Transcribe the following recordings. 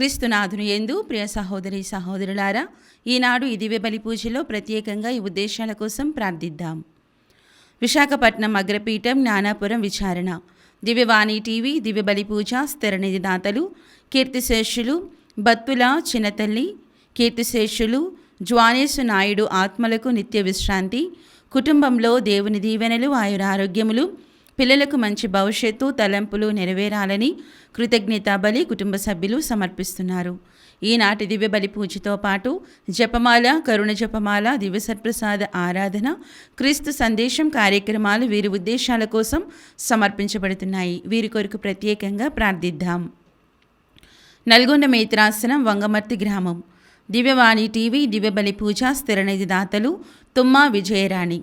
క్రీస్తునాథుని యందు ప్రియ సహోదరి సహోదరులారా, ఈనాడు ఈ దివ్య బలి పూజలో ప్రత్యేకంగా ఈ ఉద్దేశాల కోసం ప్రార్థిద్దాం. విశాఖపట్నం అగ్రపీఠం జ్ఞానాపురం విచారణ దివ్యవాణి టీవీ దివ్య బలి పూజ స్థిరనిధి దాతలు కీర్తిశేషులు బత్తుల చిన్నతల్లి, కీర్తిశేషులు జ్వానేసు నాయుడు ఆత్మలకు నిత్య విశ్రాంతి, కుటుంబంలో దేవుని దీవెనలు ఆయురారోగ్యములు, పిల్లలకు మంచి భవిష్యత్తు తలంపులు నెరవేరాలని కృతజ్ఞతా బలి కుటుంబ సభ్యులు సమర్పిస్తున్నారు. ఈనాటి దివ్య బలి పూజతో పాటు జపమాల, కరుణ జపమాల, దివ్య సత్ప్రసాద ఆరాధన, క్రీస్తు సందేశం కార్యక్రమాలు వీరి ఉద్దేశాల కోసం సమర్పించబడుతున్నాయి. వీరి కొరకు ప్రత్యేకంగా ప్రార్థిద్దాం. నల్గొండ మేత్రాసనం వంగమర్తి గ్రామం దివ్యవాణి టీవీ దివ్య బలి పూజ స్థిరనిధి దాతలు తుమ్మా విజయరాణి,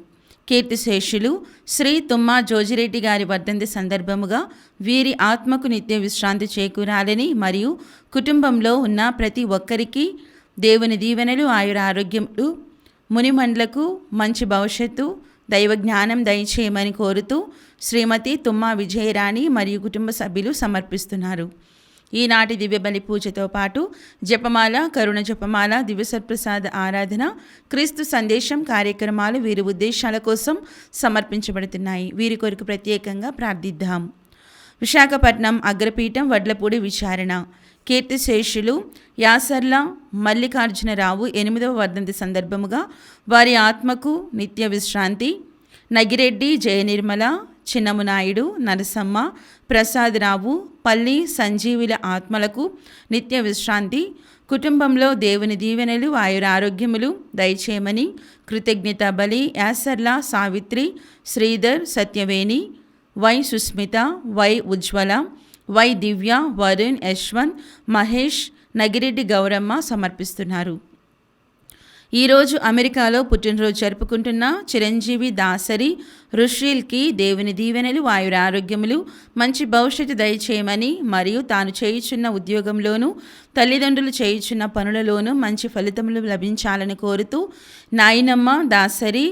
కీర్తిశేషులు శ్రీ తుమ్మా జోజిరెడ్డి గారి వర్ధంతి సందర్భముగా వీరి ఆత్మకు నిత్య విశ్రాంతి చేకూరాలని మరియు కుటుంబంలో ఉన్న ప్రతి ఒక్కరికి దేవుని దీవెనలు ఆయురారోగ్యములు, మునిమండ్లకు మంచి భవిష్యత్తు దైవ జ్ఞానం దయచేయమని కోరుతూ శ్రీమతి తుమ్మా విజయరాణి మరియు కుటుంబ సభ్యులు సమర్పిస్తున్నారు. ఈనాటి దివ్య బలి పూజతో పాటు జపమాల, కరుణ జపమాల, దివ్య సత్ప్రసాద ఆరాధన, క్రీస్తు సందేశం కార్యక్రమాలు వీరి ఉద్దేశాల కోసం సమర్పించబడుతున్నాయి. వీరి కొరకు ప్రత్యేకంగా ప్రార్థిద్దాం. విశాఖపట్నం అగ్రపీఠం వడ్లపూడి విచారణ కీర్తిశేషులు యాసర్ల మల్లికార్జునరావు 8వ వర్ధంతి సందర్భముగా వారి ఆత్మకు నిత్య విశ్రాంతి, నగిరెడ్డి జయనిర్మల, చిన్నమునాయుడు, నరసమ్మ, ప్రసాదరావు, పల్లి సంజీవుల ఆత్మలకు నిత్య విశ్రాంతి, కుటుంబంలో దేవుని దీవెనలు ఆయురారోగ్యములు దయచేయమని కృతజ్ఞత బలి యాసర్ల Savitri, Sridhar, Satyaveni, Y Susmita, Y Ujwala, Y Divya, Varun, Yashwant, Mahesh, Nagireddy Gouramma సమర్పిస్తున్నారు. ఈరోజు అమెరికాలో పుట్టినరోజు జరుపుకుంటున్న చిరంజీవి దాసరి రుషీల్కి దేవుని దీవెనలు ఆయురారోగ్యములు మంచి భవిష్యత్తు దయచేయమని మరియు తాను చేయుచున్న ఉద్యోగంలోనూ తల్లిదండ్రులు చేయుచున్న పనులలోనూ మంచి ఫలితములు లభించాలని కోరుతూ నాయనమ్మ దాసరి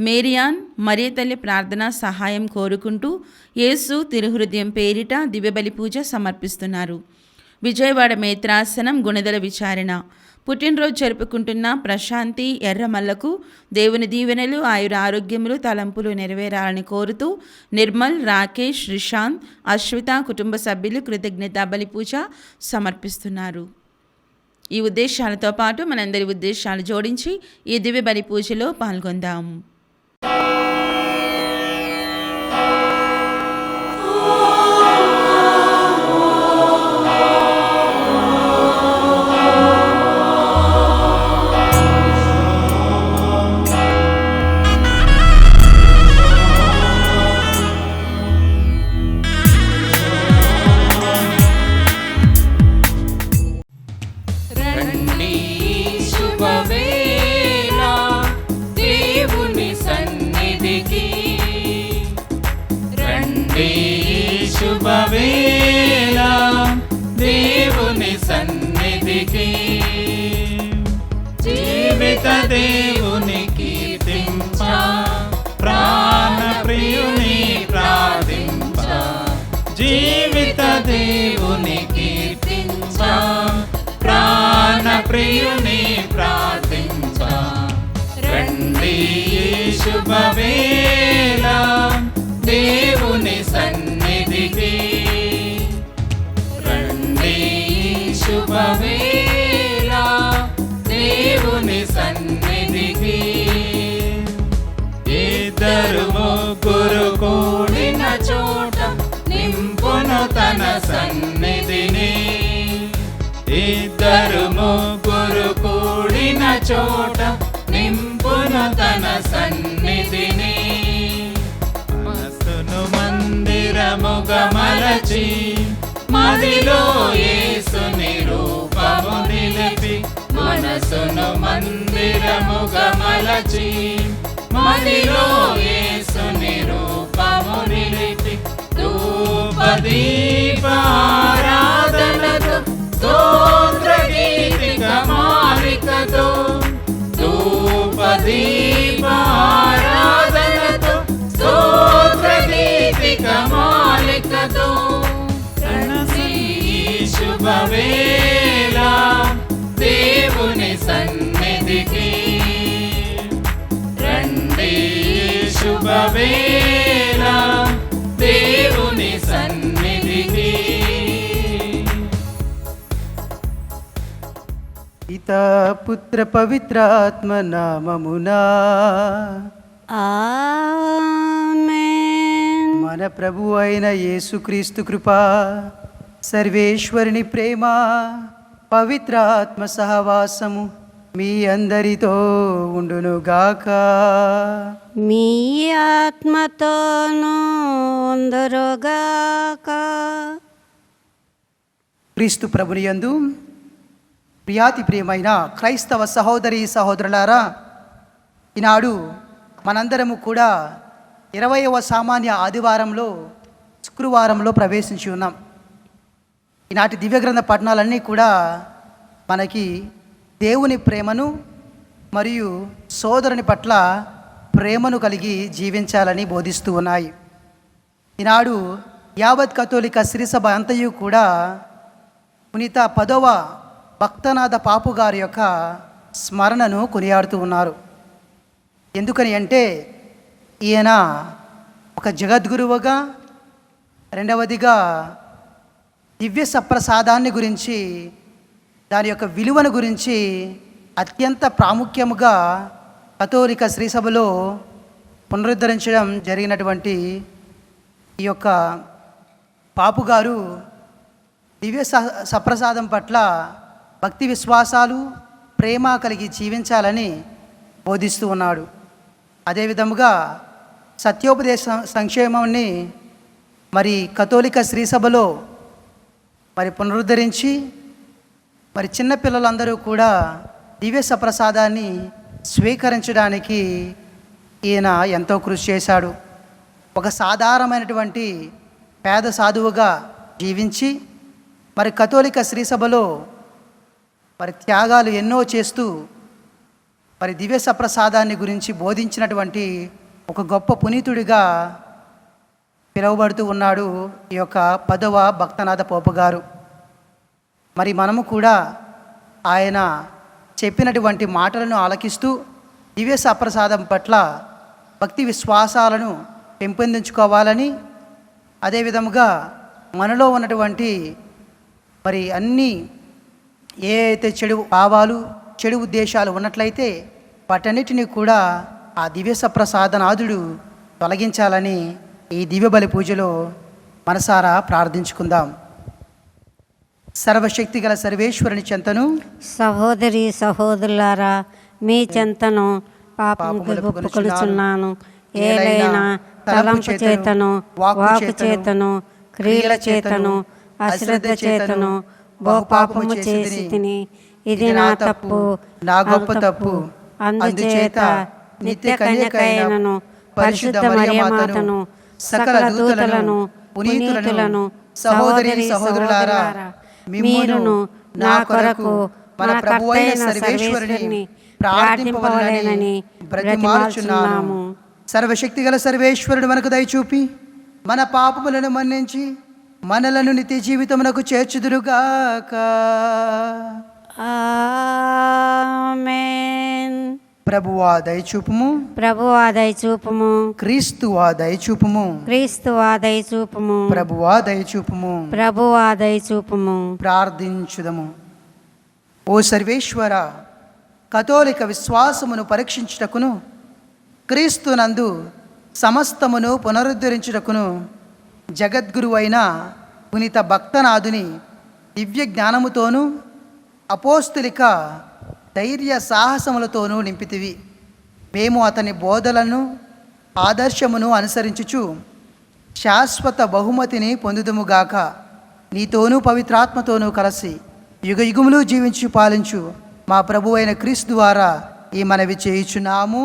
మేరియాన్ మరియ తల్లి ప్రార్థన సహాయం కోరుకుంటూ యేసు తిరుహృదయం పేరిట దివ్యబలి పూజ సమర్పిస్తున్నారు. విజయవాడ మేత్రాసనం గుణదల విచారణ పుట్టినరోజు జరుపుకుంటున్న ప్రశాంతి ఎర్రమల్లకు దేవుని దీవెనలు ఆయురారోగ్యములు తలంపులు నెరవేరాలని కోరుతూ నిర్మల్, రాకేష్, రిషాంత్, అశ్విత కుటుంబ సభ్యులు కృతజ్ఞతా బలి పూజ సమర్పిస్తున్నారు. ఈ ఉద్దేశాలతో పాటు మనందరి ఉద్దేశాలు జోడించి ఈ దివ్య బలి పూజలో పాల్గొందాం. శుభవేళ దేవుని సన్నిధికి జీవిత దేవుని కీర్తించ ప్రాణ ప్రియుని ప్రార్థించ జీవిత దేవుని కీర్తించ ప్రాణ ప్రియుని ప్రార్థించ రండి శుభవేళ దేవుని సన్నిధికి రండి శుభవేళ దేవుని సన్నిధికి ఇద్దరు ముగ్గురు కూడిన చోట నింపును తన సన్నిధిని ఇద్దరు ముగ్గురు కూడిన చోట నింపును తన సన్నిధిని మందిరముగా మలచి మదిలో యేసుని రూపము నిలిపి మనసును మందిరముగా మలచి మదిలో యేసుని రూపము నిలిపి ధూపదీప ఆరాధనతో స్తోత్ర గీతిక మాలికతో ధూపదీప ఆరాధనతో స్తోత్ర గీతిక మాలికతో శుభవేళ దేవుని సన్నిధికి రండి. శుభవేళ దేవుని సన్నిధికి. పితా పుత్ర పవిత్రాత్మ నామమునా ఆమేన్. మన ప్రభు అయిన యేసుక్రీస్తు కృపా, సర్వేశ్వరుని ప్రేమ, పవిత్రాత్మ సహవాసము మీ అందరితో ఉండునుగాక. మీ ఆత్మతోనూ ఉందురుగాక. క్రీస్తు ప్రభుని యందు ప్రియాతి ప్రియమైన క్రైస్తవ సహోదరి సహోదరులారా, ఈనాడు మనందరము కూడా 20వ సామాన్య ఆదివారంలో శుక్రవారంలో ప్రవేశించి ఉన్నాం. ఈనాటి దివ్యగ్రంథ పఠనాలన్నీ కూడా మనకి దేవుని ప్రేమను మరియు సోదరుని పట్ల ప్రేమను కలిగి జీవించాలని బోధిస్తూ ఉన్నాయి. ఈనాడు యావత్ కథోలిక శ్రీసభ అంతయు కూడా పునీత 10వ భక్తనాథ పాపు గారి యొక్క స్మరణను కొనియాడుతూ ఉన్నారు. ఎందుకని అంటే ఈయన ఒక జగద్గురువుగా, రెండవదిగా దివ్య సప్రసాదాన్ని గురించి, దాని యొక్క విలువను గురించి అత్యంత ప్రాముఖ్యముగా కథోలిక శ్రీసభలో పునరుద్ధరించడం జరిగినటువంటి ఈ యొక్క పాపుగారు దివ్య సప్రసాదం పట్ల భక్తి విశ్వాసాలు, ప్రేమ కలిగి జీవించాలని బోధిస్తూ ఉన్నాడు. అదేవిధముగా సత్యోపదేశ సంక్షేమాన్ని మరి కథోలిక శ్రీసభలో మరి పునరుద్ధరించి మరి చిన్నపిల్లలందరూ కూడా దివ్య సప్రసాదాన్ని స్వీకరించడానికి ఈయన ఎంతో కృషి చేశాడు. ఒక సాధారణమైనటువంటి పేద సాధువుగా జీవించి మరి కథోలిక శ్రీసభలో మరి త్యాగాలు ఎన్నో చేస్తూ మరి దివ్య సప్రసాదాన్ని గురించి బోధించినటువంటి ఒక గొప్ప పునీతుడిగా పిలువబడుతూ ఉన్నాడు ఈ యొక్క 10వ భక్తనాథ పోపు గారు. మరి మనము కూడా ఆయన చెప్పినటువంటి మాటలను ఆలకిస్తూ దివ్య సప్రసాదం పట్ల భక్తి విశ్వాసాలను పెంపొందించుకోవాలని, అదేవిధముగా మనలో ఉన్నటువంటి మరి అన్నీ ఏ అయితే చెడు భావాలు, చెడు ఉద్దేశాలు ఉన్నట్లయితే వాటన్నిటినీ కూడా ఆ దివ్య సప్రసాదనాథుడు తొలగించాలని ఈ దివ్య బలి పూజలో మనసారా ప్రార్థించుకుందాం. సర్వశక్తి గల సర్వేశ్వరుని చెంతను, సహోదరి సహోదరులారా, మీ చెంతను పాపముకు ఒప్పుకొనుచున్నాను. ఏలైనా తలంపు చేతను, వాక్కు చేతను, క్రియల చేతను, అశ్రద్ధ చేతను బహుపాపము చేసి తిని, ఇది నా తప్పు, నా గొప్ప తప్పు. అందుచేత నిత్య కన్యకైనను పరిశుద్ధ మరియమాతను, సకల దూతలను, పునీతులను, సహోదరి సహోదరులారా, మీరును నా కొరకు మన ప్రభువైన సర్వేశ్వరుని ప్రార్థింపవలెనని బ్రతిమాలుచున్నాము. సర్వశక్తి గల సర్వేశ్వరుడు మనకు దయచూపి మన పాపములను మన్నించి మనలను నిత్య జీవితమునకు చేర్చుదురుగాక. ఆమేన్. ప్రభువా దయచూపుము, ప్రభువా దయచూపుము, క్రీస్తువా దయచూపుము, క్రీస్తువా దయచూపుము, ప్రభువా దయచూపుము. ప్రభువా దయచూపుము. ప్రార్థించుదము. ఓ సర్వేశ్వర, కథోలిక విశ్వాసమును పరీక్షించుటకును, క్రీస్తునందు సమస్తమును పునరుద్ధరించుటకును జగద్గురువైన పునీత భక్తనాథుని దివ్య జ్ఞానముతోనూ అపోస్తులిక ధైర్య సాహసములతోనూ నింపితివి. మేము అతని బోధలను, ఆదర్శమును అనుసరించుచు శాశ్వత బహుమతిని పొందుదుముగాక. నీతోనూ పవిత్రాత్మతోనూ కలిసి యుగ యుగములు జీవించు పాలించు మా ప్రభు అయిన క్రీస్తు ద్వారా ఈ మనవి చేయుచున్నాము.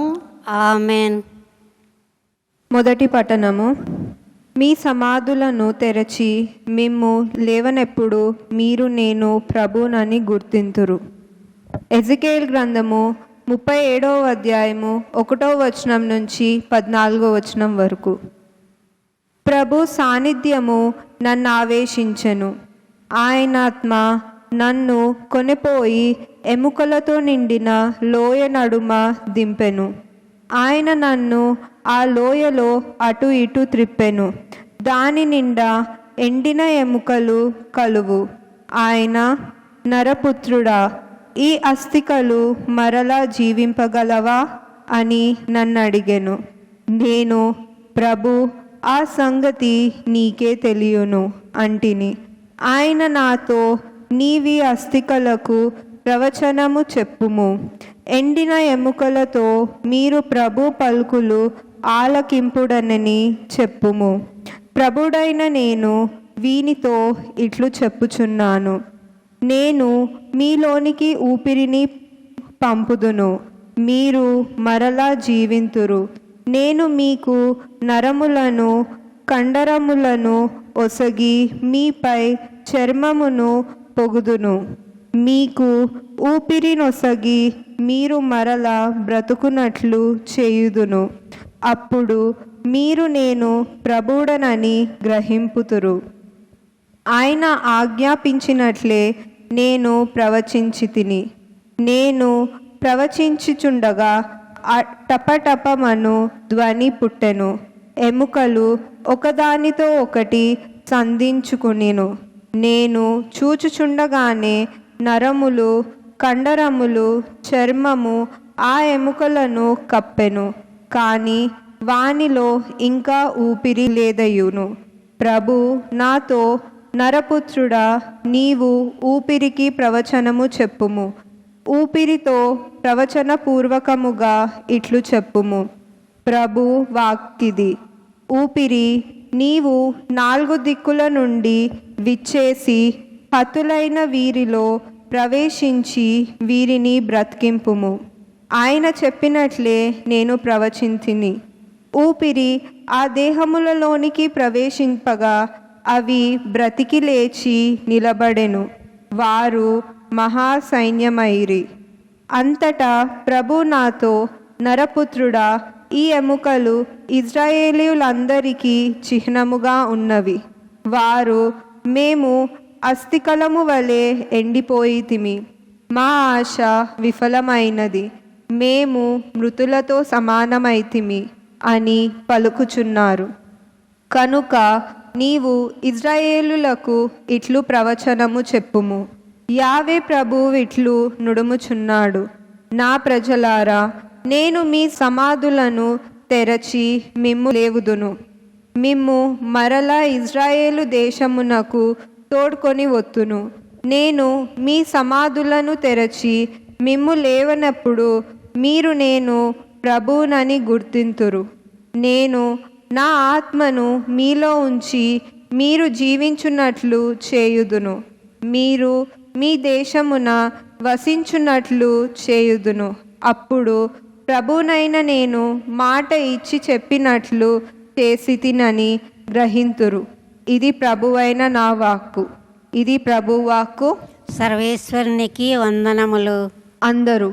ఆమేన్. మొదటి పఠనము. మీ సమాధులను తెరచి మిమ్ము లేవనెప్పుడు మీరు నేను ప్రభునని గుర్తింతురు. ఎజెకియేలు గ్రంథము 37వ అధ్యాయము 1వ వచనం నుంచి 14వ వచనం వరకు. ప్రభు సాన్నిధ్యము నన్ను ఆవేశించెను. ఆయన ఆత్మ నన్ను కొనిపోయి ఎముకలతో నిండిన లోయ నడుమ దింపెను. ఆయన నన్ను ఆ లోయలో అటు ఇటు త్రిప్పెను. దాని నిండా ఎండిన ఎముకలు కలువు. ఆయన, నరపుత్రుడా, ఈ అస్థికలు మరలా జీవింపగలవా అని నన్ను అడిగెను. నేను, ప్రభు, ఆ సంగతి నీకే తెలియను అంటిని. ఆయన నాతో, నీవి అస్థికలకు ప్రవచనము చెప్పుము. ఎండిన ఎముకలతో మీరు ప్రభు పలుకులు ఆలకింపుడనని చెప్పుము. ప్రభుడైన నేను వీనితో ఇట్లు చెప్పుచున్నాను. నేను మీలోనికి ఊపిరిని పంపుదును, మీరు మరలా జీవింతురు. నేను మీకు నరములను కండరములను ఒసగి మీపై చర్మమును పొగుదును. మీకు ఊపిరినొసగి మీరు మరలా బ్రతుకున్నట్లు చేయుదును. అప్పుడు మీరు నేను ప్రభువుడనని గ్రహింపుతురు. ఆయన ఆజ్ఞాపించినట్లే నేను ప్రవచించితిని. నేను ప్రవచించుచుండగా టపటపమను ధ్వని పుట్టెను. ఎముకలు ఒకదానితో ఒకటి సంధించుకునిను. నేను చూచుచుండగానే నరములు, కండరములు, చర్మము ఆ ఎముకలను కప్పెను. కానీ వానిలో ఇంకా ఊపిరి లేదయును. ప్రభు నాతో, నరపుత్రుడా, నీవు ఊపిరికి ప్రవచనము చెప్పుము. ఊపిరితో ప్రవచన పూర్వకముగా ఇట్లు చెప్పుము. ప్రభు వాక్కిది. ఊపిరి, నీవు 4 దిక్కుల నుండి విచ్చేసి హతులైన వీరిలో ప్రవేశించి వీరిని బ్రతికింపుము. ఆయన చెప్పినట్లే నేను ప్రవచించిని. ఊపిరి ఆ దేహములలోనికి ప్రవేశింపగా అవి బ్రతికి లేచి నిలబడెను. వారు మహాసైన్యమైరి. అంతటా ప్రభు నాతో, నరపుత్రుడా, ఈ ఎముకలు ఇజ్రాయేలీయులందరికీ చిహ్నముగా ఉన్నవి. వారు, మేము అస్థికలము వలె ఎండిపోయితిమి, మా ఆశ విఫలమైనది, మేము మృతులతో సమానమైతిమి అని పలుకుచున్నారు. కనుక నీవు ఇజ్రాయేలులకు ఇట్లు ప్రవచనము చెప్పుము. యావే ప్రభువు ఇట్లు నుడుముచున్నాడు. నా ప్రజలారా, నేను మీ సమాధులను తెరచి మిమ్ము లేవుదును. మిమ్ము మరలా ఇజ్రాయేలు దేశమునకు తోడ్కొని వత్తును. నేను మీ సమాధులను తెరచి మిమ్ము లేవనప్పుడు మీరు నేను ప్రభువునని గుర్తింతురు. నేను నా ఆత్మను మీలో ఉంచి మీరు జీవించున్నట్లు చేయుదును. మీరు మీ దేశమున వసించున్నట్లు చేయుదును. అప్పుడు ప్రభునైన నేను మాట ఇచ్చి చెప్పినట్లు చేసితినని గ్రహింతురు. ఇది ప్రభువైన నా వాక్కు. ఇది ప్రభు వాక్కు. సర్వేశ్వరునికి వందనములు. అందరూ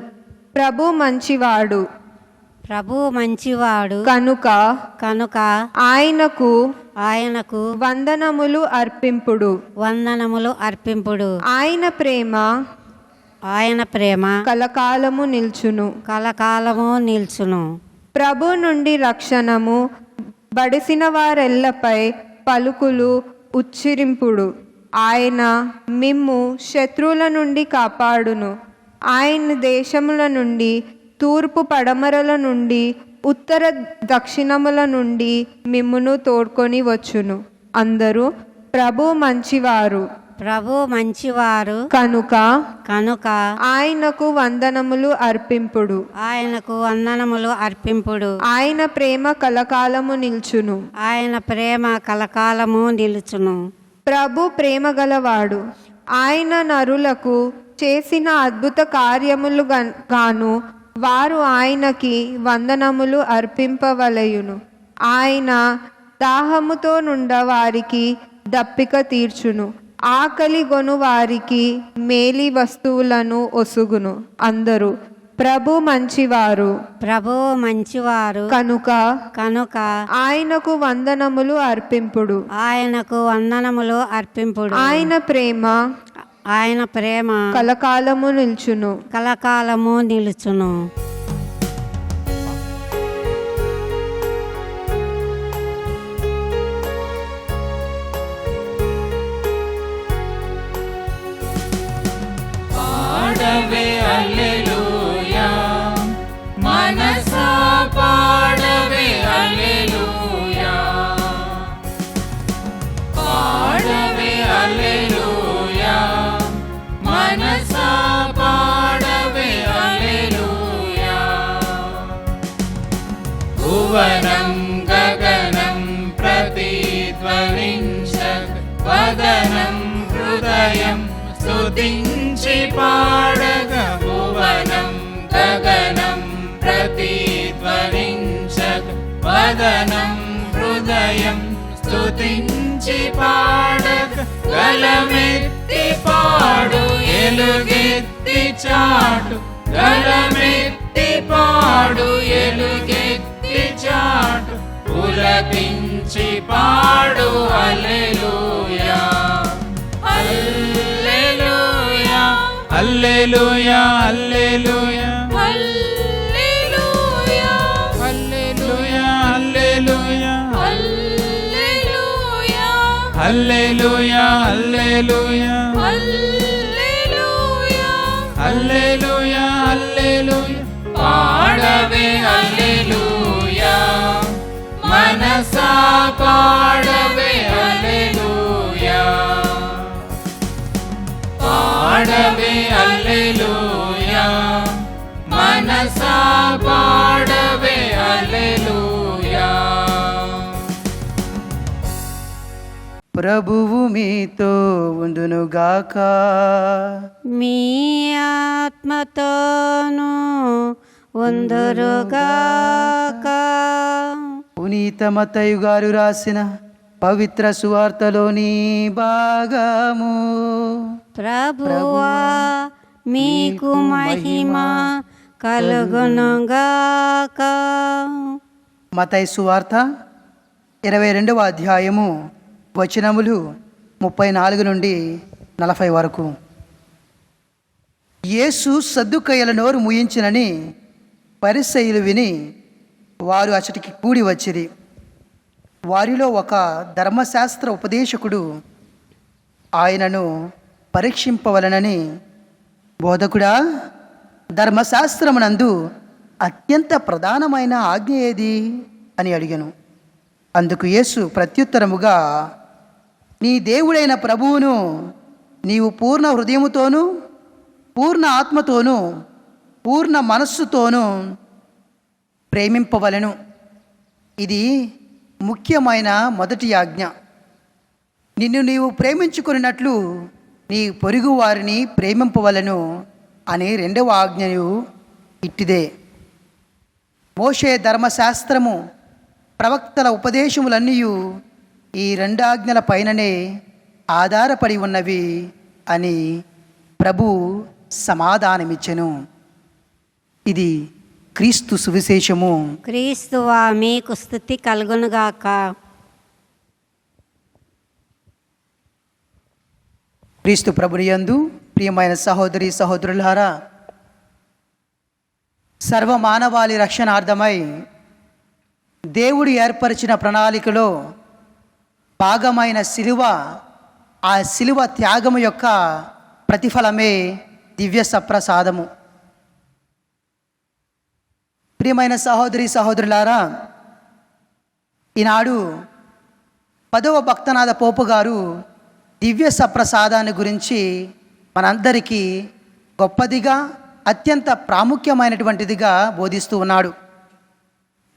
ప్రభు మంచివాడు, ప్రభు మంచివాడు కనుక ఆయనకు వందనములు అర్పింపుడు. ఆయన ప్రేమ కలకాలము నిల్చును. ప్రభు నుండి రక్షణము బడిసిన వారెల్లపై పలుకులు ఉచ్చరింపుడు. ఆయన మిమ్ము శత్రువుల నుండి కాపాడును. ఆయన దేశముల నుండి, తూర్పు పడమరల నుండి, ఉత్తర దక్షిణముల నుండి మిమ్మును తోడ్కొని వచ్చును. అందరూ ప్రభు మంచివారు కనుక ఆయనకు వందనములు అర్పింపుడు. ఆయన ప్రేమ కలకాలము నిల్చును. ప్రభు ప్రేమ గలవాడు. ఆయన నరులకు చేసిన అద్భుత కార్యములు గాను వారు ఆయనకి వందనములు అర్పింపవలయును. ఆయన దాహముతో నుండ వారికి దప్పిక తీర్చును. ఆకలి గొను వారికి మేలి వస్తువులను ఒసుగును. అందరూ ప్రభు మంచివారు ప్రభువు మంచివారు కనుక ఆయనకు వందనములు అర్పింపుడు. ఆయనకు వందనములు అర్పింపుడు. ఆయన ప్రేమ కలకాలము నిల్చును. కలకాలము నిలుచును. పాడవే హల్లెలూయా, మనసా పాడవే హల్లెలూయా. పాడవే హల్లెలూయా, మనసా పాడవే హల్లెలూయా. భువనం గగనం ప్రతిధ్వనించత్ వదనం హృదయం స్తుతించి పాడగ. భువనం గగనం ప్రతిధ్వనించత్ వదనం హృదయం స్తుతించి పాడగ. గలమెత్తి పాడు ఎలుగెత్తి చాటు, గలమెత్తి పాడు ఎలుగెత్తి చాటు, పులకించి పాడు హల్లెలూయా. హల్లెలూయా హల్లెలూయా హల్లెలూయా హల్లెలూయా హల్లెలూయా హల్లెలూయా హల్లెలూయా హల్లెలూయా హల్లెలూయా హల్లెలూయా. పాడవే హల్లెలూయా, మనసా పాడవే హల్లెలూయా. పాడవే హల్లెలూయా, మనసా పాడవే హల్లెలూయా. ప్రభువు మీతో ఉండునుగాక. మీ ఆత్మతోనూ ఉందురుగాక. పునీత మత్తయి గారు రాసిన పవిత్ర సువార్తలోని భాగము. ప్రభువా మీకు మహిమ కలుగునుగాక. మత్తయి సువార్త 22వ అధ్యాయము వచనములు 34 నుండి 40 వరకు. యేసు సద్దుకయ్యుల నోరు ముయించినని పరిసయ్యులు విని వారు అచటికి కూడి వచ్చిరి. వారిలో ఒక ధర్మశాస్త్ర ఉపదేశకుడు ఆయనను పరీక్షింపవలనని, బోధకుడా, ధర్మశాస్త్రమునందు అత్యంత ప్రధానమైన ఆజ్ఞ ఏది అని అడిగాను. అందుకు యేసు ప్రత్యుత్తరముగా, నీ దేవుడైన ప్రభువును నీవు పూర్ణ హృదయముతోనూ పూర్ణ ఆత్మతోనూ పూర్ణ మనస్సుతోనూ ప్రేమింపవలెను. ఇది ముఖ్యమైన మొదటి ఆజ్ఞ. నిన్ను నీవు ప్రేమించుకున్నట్లు నీ పొరుగు వారిని ప్రేమింపవలెను అనే రెండవ ఆజ్ఞయు ఇట్టిదే. మోషే ధర్మశాస్త్రము ప్రవక్తల ఉపదేశములన్నీ ఈ రెండు ఆజ్ఞల పైననే ఆధారపడి ఉన్నవి అని ప్రభు సమాధానమిచ్చెను. ఇది క్రీస్తు సువిశేషము. క్రీస్తువా మీకు స్తుతి కలుగునుగాక. క్రీస్తు ప్రభునియందు ప్రియమైన సహోదరి సహోదరులారా, సర్వమానవాళి రక్షణార్థమై దేవుడు ఏర్పరిచిన ప్రణాళికలో భాగమైన శిలువ, ఆ శిలువ త్యాగము యొక్క ప్రతిఫలమే దివ్య సప్రసాదము. ప్రియమైన సహోదరి సహోదరులారా, ఈనాడు 10వ భక్తనాథ పోపు గారు దివ్య సప్రసాదాన్ని గురించి మనందరికీ గొప్పదిగా, అత్యంత ప్రాముఖ్యమైనటువంటిదిగా బోధిస్తూ ఉన్నాడు.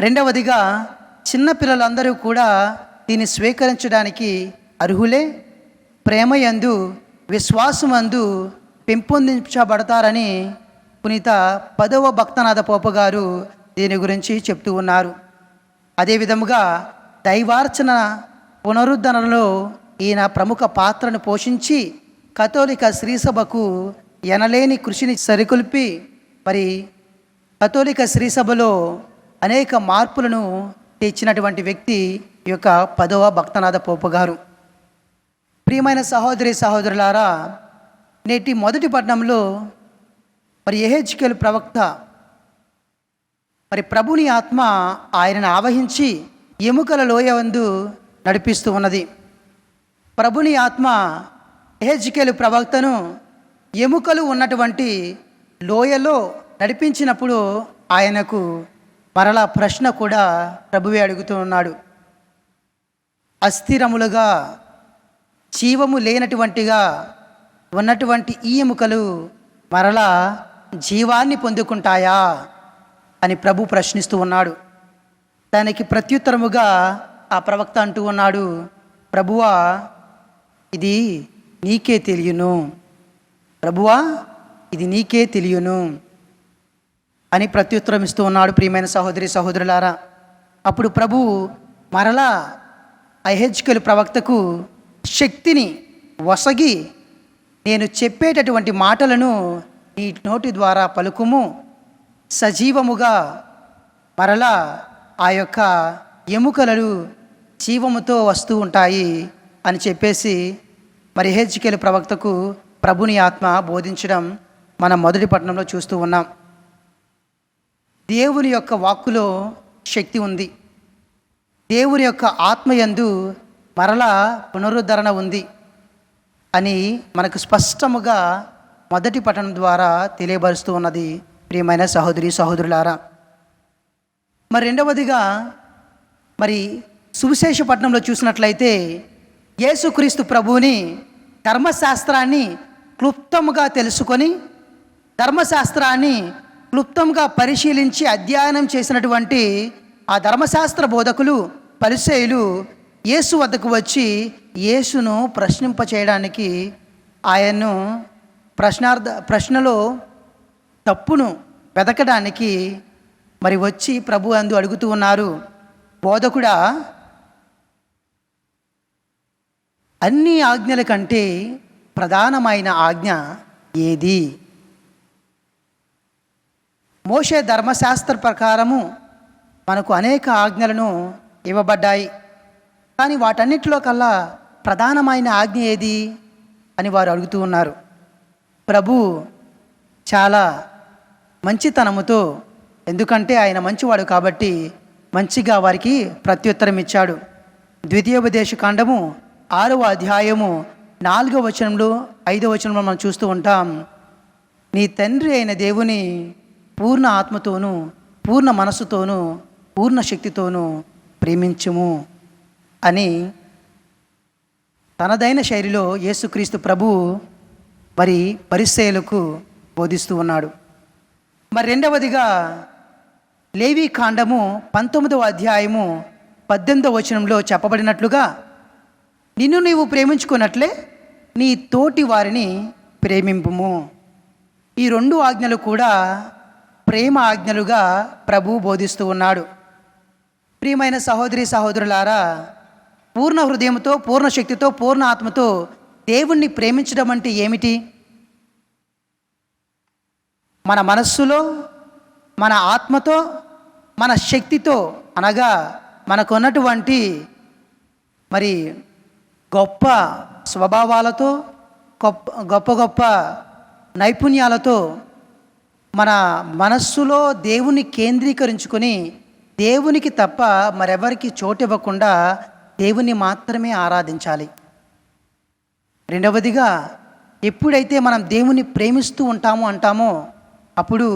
రెండవదిగా, చిన్నపిల్లలందరూ కూడా దీన్ని స్వీకరించడానికి అర్హులే, ప్రేమయందు విశ్వాసమందు పెంపొందించబడతారని పునీత 10వ భక్తనాథ పోపు గారు దీని గురించి చెప్తూ ఉన్నారు. అదేవిధముగా దైవార్చన పునరుద్ధరణలో ఈయన ప్రముఖ పాత్రను పోషించి కథోలిక శ్రీసభకు ఎనలేని కృషిని సరికొల్పి మరి కథోలిక శ్రీసభలో అనేక మార్పులను తెచ్చినటువంటి వ్యక్తి ఈ యొక్క 10వ భక్తనాథ పోపు గారు. ప్రియమైన సహోదరి సహోదరులారా, నేటి మొదటి పట్టణంలో మరి యెహెజ్కేలు ప్రవక్త మరి ప్రభుని ఆత్మ ఆయనను ఆవహించి ఎముకల లోయ వందు నడిపిస్తూ ఉన్నది. ప్రభుని ఆత్మ యెహెజ్కేలు ప్రవక్తను ఎముకలు ఉన్నటువంటి లోయలో నడిపించినప్పుడు ఆయనకు మరలా ప్రశ్న కూడా ప్రభువే అడుగుతూ ఉన్నాడు. అస్థిరములుగా జీవము లేనటువంటిగా ఉన్నటువంటి ఈ ఎముకలు మరలా జీవాన్ని పొందుకుంటాయా అని ప్రభు ప్రశ్నిస్తూ ఉన్నాడు. దానికి ప్రత్యుత్తరముగా ఆ ప్రవక్త అంటూ ఉన్నాడు, ప్రభువా ఇది నీకే తెలియను, ప్రభువా ఇది నీకే తెలియను అని ప్రత్యుత్తరం ఇస్తూ ఉన్నాడు. ప్రియమైన సహోదరి సహోదరులారా, అప్పుడు ప్రభు మరలా యెహెజ్కేలు ప్రవక్తకు శక్తిని వసగి, నేను చెప్పేటటువంటి మాటలను నీ నోటి ద్వారా పలుకుము, సజీవముగా మరలా ఆ యొక్క ఎముకలు జీవముతో వస్తూ ఉంటాయి అని చెప్పేసి మరి యెహెజ్కేలు ప్రవక్తకు ప్రభుని ఆత్మ బోధించడం మనం మొదటి పట్టణంలో చూస్తూ ఉన్నాం. దేవుని యొక్క వాక్కులో శక్తి ఉంది. దేవుని యొక్క ఆత్మయందు మరలా పునరుద్ధరణ ఉంది అని మనకు స్పష్టముగా మొదటి పట్టణం ద్వారా తెలియబరుస్తూ ఉన్నది. ప్రియమైన సహోదరి సహోదరులారా, మరి రెండవదిగా మరి సువిశేష పట్టణంలో చూసినట్లయితే యేసుక్రీస్తు ప్రభువుని ధర్మశాస్త్రాన్ని క్లుప్తముగా తెలుసుకొని ధర్మశాస్త్రాన్ని క్లుప్తంగా పరిశీలించి అధ్యయనం చేసినటువంటి ఆ ధర్మశాస్త్ర బోధకులు పరిసయ్యులు యేసు వద్దకు వచ్చి యేసును ప్రశ్నింపచేయడానికి, ఆయన్ను ప్రశ్నలో తప్పును వెతకడానికి మరి వచ్చి ప్రభు అందు అడుగుతూ ఉన్నారు, బోధకుడా, అన్ని ఆజ్ఞల కంటే ప్రధానమైన ఆజ్ఞ ఏది? మోషే ధర్మశాస్త్ర ప్రకారము మనకు అనేక ఆజ్ఞలను ఇవ్వబడ్డాయి, కానీ వాటన్నిటిలో కల్లా ప్రధానమైన ఆజ్ఞ ఏది అని వారు అడుగుతూ ఉన్నారు. ప్రభు చాలా మంచితనముతో, ఎందుకంటే ఆయన మంచివాడు కాబట్టి మంచిగా వారికి ప్రత్యుత్తరం ఇచ్చాడు. ద్వితీయోపదేశ కాండము 6వ అధ్యాయము 4వ వచనంలో 5వ వచనంలో మనం చూస్తూ ఉంటాం, నీ తండ్రి అయిన దేవుని పూర్ణ ఆత్మతోనూ పూర్ణ మనస్సుతోనూ పూర్ణ శక్తితోనూ ప్రేమించుము అని తనదైన శైలిలో యేసుక్రీస్తు ప్రభు మరి పరిసయ్యులకు బోధిస్తూ ఉన్నాడు. మరి రెండవదిగా లేవి కాండము 19వ అధ్యాయము 18వ వచనంలో చెప్పబడినట్లుగా, నిన్ను నీవు ప్రేమించుకున్నట్లే నీ తోటి వారిని ప్రేమింపుము. ఈ 2 ఆజ్ఞలు కూడా ప్రేమ ఆజ్ఞలుగా ప్రభు బోధిస్తూ ఉన్నాడు. ప్రియమైన సహోదరి సహోదరులారా, పూర్ణ హృదయంతో పూర్ణ శక్తితో పూర్ణ ఆత్మతో దేవుణ్ణి ప్రేమించడం అంటే ఏమిటి? మన మనస్సులో, మన ఆత్మతో, మన శక్తితో, అనగా మనకున్నటువంటి మరి గొప్ప స్వభావాలతో, గొప్ప గొప్ప నైపుణ్యాలతో మన మనస్సులో దేవుని కేంద్రీకరించుకొని దేవునికి తప్ప మరెవరికి చోటివ్వకుండా దేవుని మాత్రమే ఆరాధించాలి. రెండవదిగా, ఎప్పుడైతే మనం దేవుని ప్రేమిస్తూ అంటామో అప్పుడు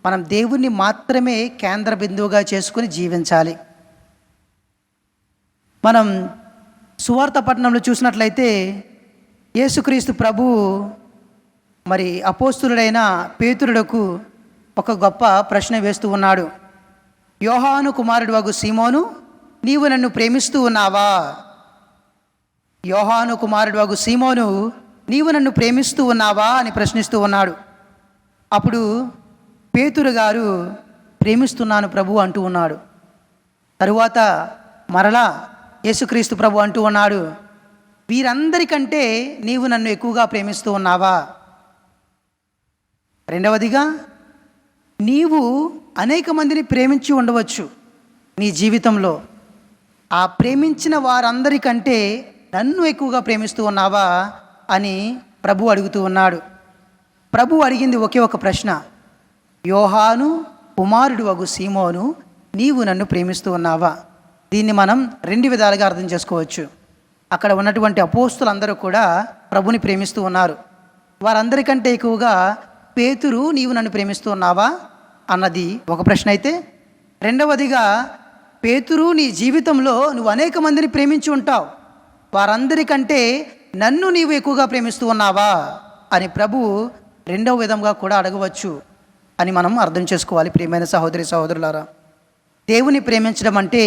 మనం దేవుణ్ణి మాత్రమే కేంద్ర బిందువుగా చేసుకుని జీవించాలి. మనం సువార్త పట్టణంలో చూసినట్లయితే యేసుక్రీస్తు ప్రభు మరి అపోస్తులుడైన పేతురులకు ఒక గొప్ప ప్రశ్న వేస్తూ ఉన్నాడు. యోహాను కుమారుడు వగు సీమోను, నీవు నన్ను ప్రేమిస్తూ ఉన్నావా? యోహాను కుమారుడు వగు సీమోను, నీవు నన్ను ప్రేమిస్తూ ఉన్నావా అని ప్రశ్నిస్తూ ఉన్నాడు. అప్పుడు పేతురు గారు ప్రేమిస్తున్నాను ప్రభు అంటూ ఉన్నాడు. తరువాత మరలా యేసుక్రీస్తు ప్రభు అంటూ ఉన్నాడు, వీరందరికంటే నీవు నన్ను ఎక్కువగా ప్రేమిస్తూ ఉన్నావా? రెండవదిగా, నీవు అనేక మందిని ప్రేమించి ఉండవచ్చు నీ జీవితంలో. ఆ ప్రేమించిన వారందరికంటే నన్ను ఎక్కువగా ప్రేమిస్తూ ఉన్నావా అని ప్రభు అడుగుతూ ఉన్నాడు. ప్రభు అడిగింది ఒకే ఒక ప్రశ్న, యోహాను కుమారుడు వగు సీమోను, నీవు నన్ను ప్రేమిస్తూ ఉన్నావా? దీన్ని మనం రెండు విధాలుగా అర్థం చేసుకోవచ్చు. అక్కడ ఉన్నటువంటి అపోస్తులందరూ కూడా ప్రభుని ప్రేమిస్తూ ఉన్నారు. వారందరికంటే ఎక్కువగా పేతురు, నీవు నన్ను ప్రేమిస్తూ ఉన్నావా అన్నది ఒక ప్రశ్న అయితే, రెండవదిగా పేతురు, నీ జీవితంలో నువ్వు అనేక మందిని ప్రేమించి ఉంటావు, వారందరికంటే నన్ను నీవు ఎక్కువగా ప్రేమిస్తూ ఉన్నావా అని ప్రభు రెండవ విధంగా కూడా అడగవచ్చు అని మనం అర్థం చేసుకోవాలి. ప్రియమైన సహోదరి సహోదరులారా, దేవుని ప్రేమించడం అంటే